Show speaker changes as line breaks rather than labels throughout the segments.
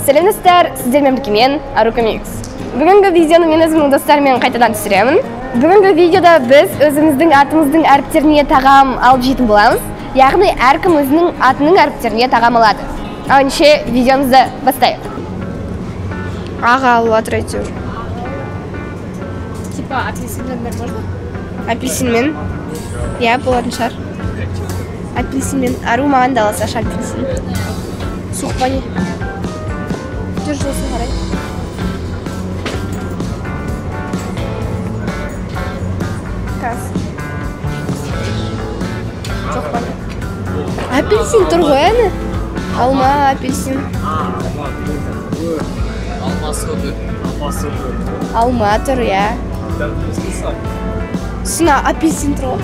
Сәлеметсіздер, сіздермен бірге мен Арука Микс. Бүгінгі видеоны мен өзімнің достарыммен қайтадан түсіремін. Бүгінгі видеода біз өзіміздің атымыздың әріптеріне тағам алып жейтін боламыз. Яғни әркім өзінің атының әріптеріне тағам алады. Ал ендеше видеомызды бастайық. Аға алып отыр әйтеуір.
Типа апельсинмен можно?
Апельсинмен? Я болатын шығар. Апельсинмен. Ару маған да аласа апельсин. Суық па не? Жүрші болсын қарай. Каз. Жоқ па не? Апельсин тұр ғой әні? Алма, апельсин. Алма тұр, я. Сына апельсин тұр ғой.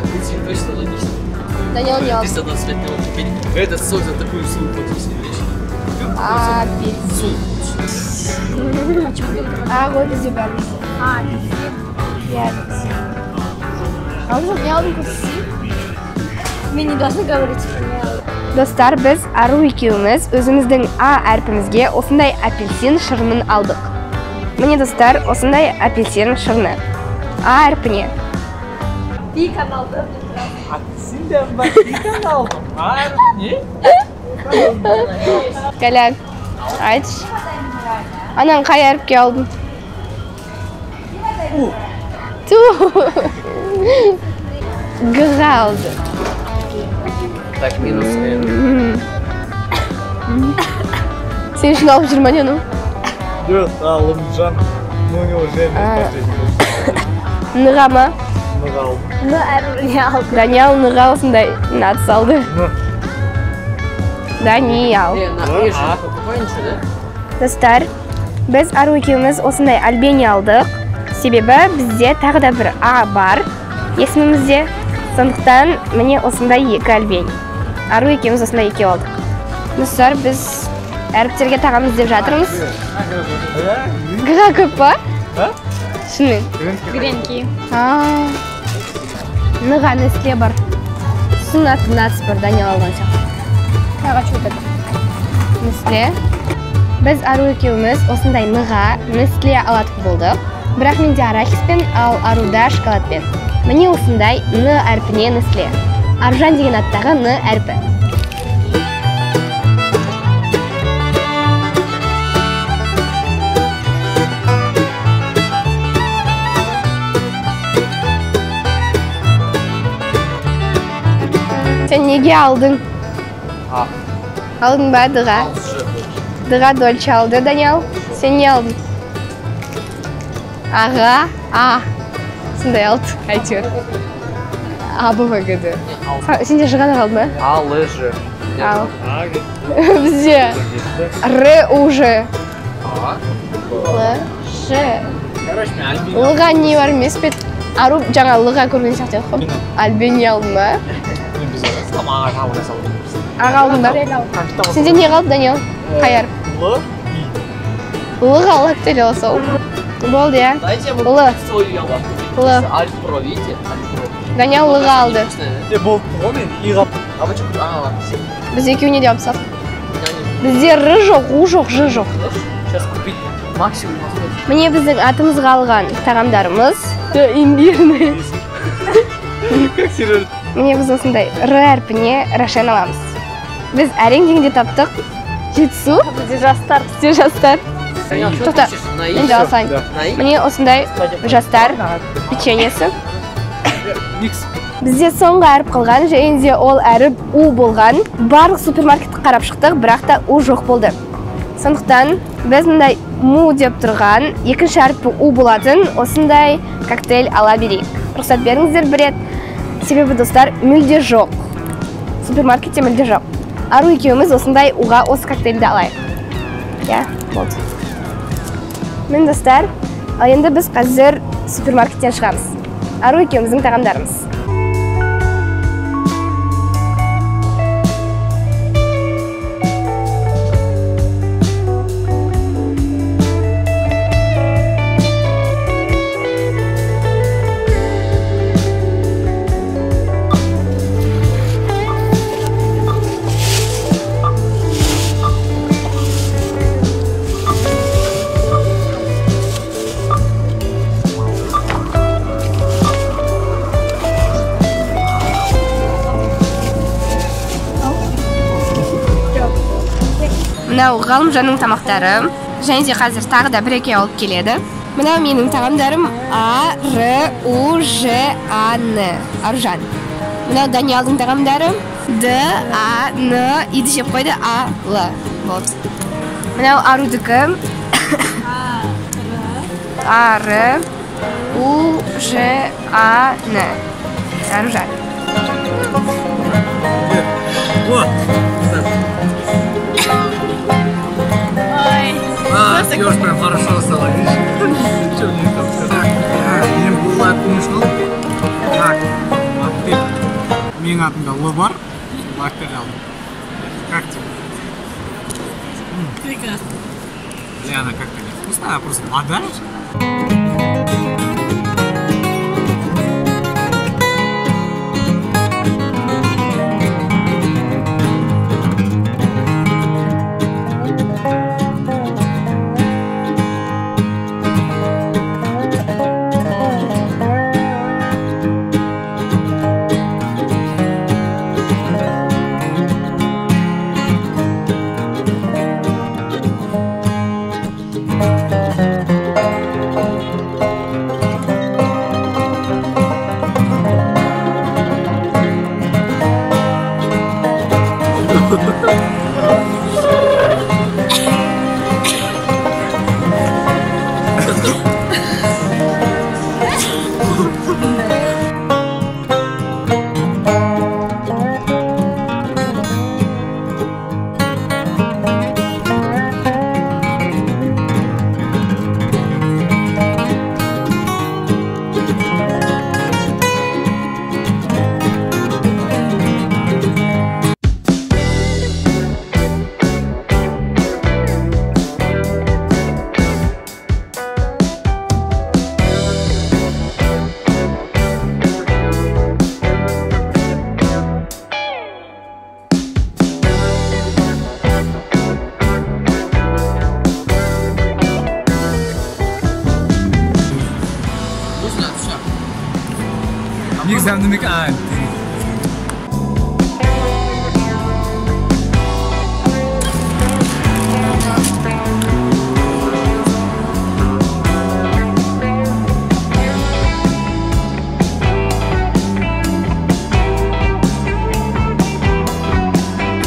Апельсин точно логично.
Даниэл не алды.
320 лет на теперь. Этот сок за такую сумму платить вещь.
Апельсин. Ғой бізде бар.
Апельсин.
Я апельсин. А уже не алдым көрсетейін.
Мы не должны говорить, что не алды.
Достар, біз Ару екеуміз өзіміздің А әрпімізге осындай апельсин шырынын алдық. Міне достар, осындай апельсин шырыны. А әрпіне.
Пикан алды.
Апельсинден ба пикан алдым. Не?
Кәләк, айтшы. Анан қай әріпке алдың? Ту. Г-ға алды.
Так, минус.
Сен үшін алып жүрмін ені?
Жоқ, Алымжан, ну неужели?
Ныға ма?
Нығал.
Ну, Ару не алды.
Даниэл ныға осындай нат салды. Даниэл.
Какой ничего, да?
Достар, біз Ару екеуміз осындай альбени алдық. Себебі бізде тағы да бір А бар есімімізде. Сондықтан міне осындай екі альбени. Ару екеуміз осындай екеу алдық. Достар, біз әріптерге тағамыз деп жатырмыз. Г-ға көп па? Шынымен?
Гренки.
Ныға Нестле бар. Сунат нац бар, Даниэл алған сияқты.
Ага, что это?
Нестле. Біз Ару екеуміз осындай ныға Нестле алатып болдық. Бірақ менде арахиспен, ал Аруда шоколадпен. Міне осындай Н әрпіне Нестле. Аружан деген аттағы Н әрпі. Сен неге алдың? Алдың ба Дыға? Дыға Дольче алды, Даниэл. Сен не алдың? Аға, А. Сондай алды, әйтеуір. А бөлігіді. Сен де Жығаны қалды ма?
А, лыжи.
Ал. Бізде Р уже. Л, Ж. Лыға не бар емес пе? Ару жаңа Лыға көрген сияқты еді ғой. Альбени алдың ба? Аға алдың ба? Сенде не қалды, Даниэл? Қай әріп? Лыға лактелі олса. Болды, я?
Дайте ему
Лы.
свою ялу.
Лы.
Альф-Про, видите? Альф-Про.
Даниэл Лыға алды.
Болды ғой мен иғап.
А вы что? Ладно.
Біз екеуіне де алыпсақ. Бізде Р жоқ, У жоқ, Ж жоқ.
Сейчас купить максимум.
Міне біздің атымызға алған тағамдарымыз. Имбирный.
Как серьезно?
Міне біз осындай Р әрпіне Рошен аламыз. Біз әрең дегенде таптық. Жетісу.
Бізде жастар.
Бізде жастар. Тоқта, мен де алсайын. Міне осындай жастар печеньесі.
Микс.
Бізде соңғы әріп қалған, және де ол әріп У болған. Барлық супермаркетті қарап шықтық, бірақ та У жоқ болды. Сондықтан біз мындай Му деп тұрған, екінші әріпі У болатын, осындай коктейль ала берейік. Рұқсат беріңіздер бір рет. Себебі достар, мүлде жоқ. Супермаркетте мүлде жоқ. Ару екеуміз осындай Уға осы коктейльді алайық. Я, болды. Мен достар, ал енді біз қазір супермаркеттен шығамыз. Ару екеуміздің тағамдарымыз. Мынау Ғалымжанның тамақтары. Және де қазір тағы да бір-екі алып келеді. Мынау менің тағамдарым Аружан. Аружан. Мынау Даниалдың тағамдары Д-А-Н-И деп қойды, А-Л. Болды. Мынау Арудікі. А-Р-У-Ж-А-Н. Аружан.
Сереж прям хорошо стало, видишь? Что мне там сказать? Мен бұл атын ұшыл. Так, ты. Менің атымда Лы бар. Лактер алдым. Как тебе?
Прекрасно.
Бля, она как-то невкусная, она просто вода. Никс демек ан.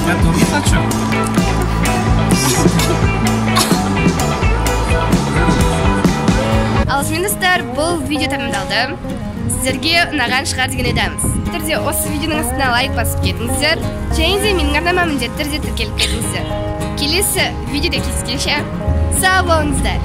Я тоже хочу.
Алысымен достар, бұл видео тәмамдалды. Сіздерге ұнаған шығар деген ойдамыз. Түрде осы видеоның астына лайк басып кетіңіздер. Және де менің арнама міндетті түрде тіркеліп кетіңіздер. Келесі видеода кездескенше сау болыңыздар.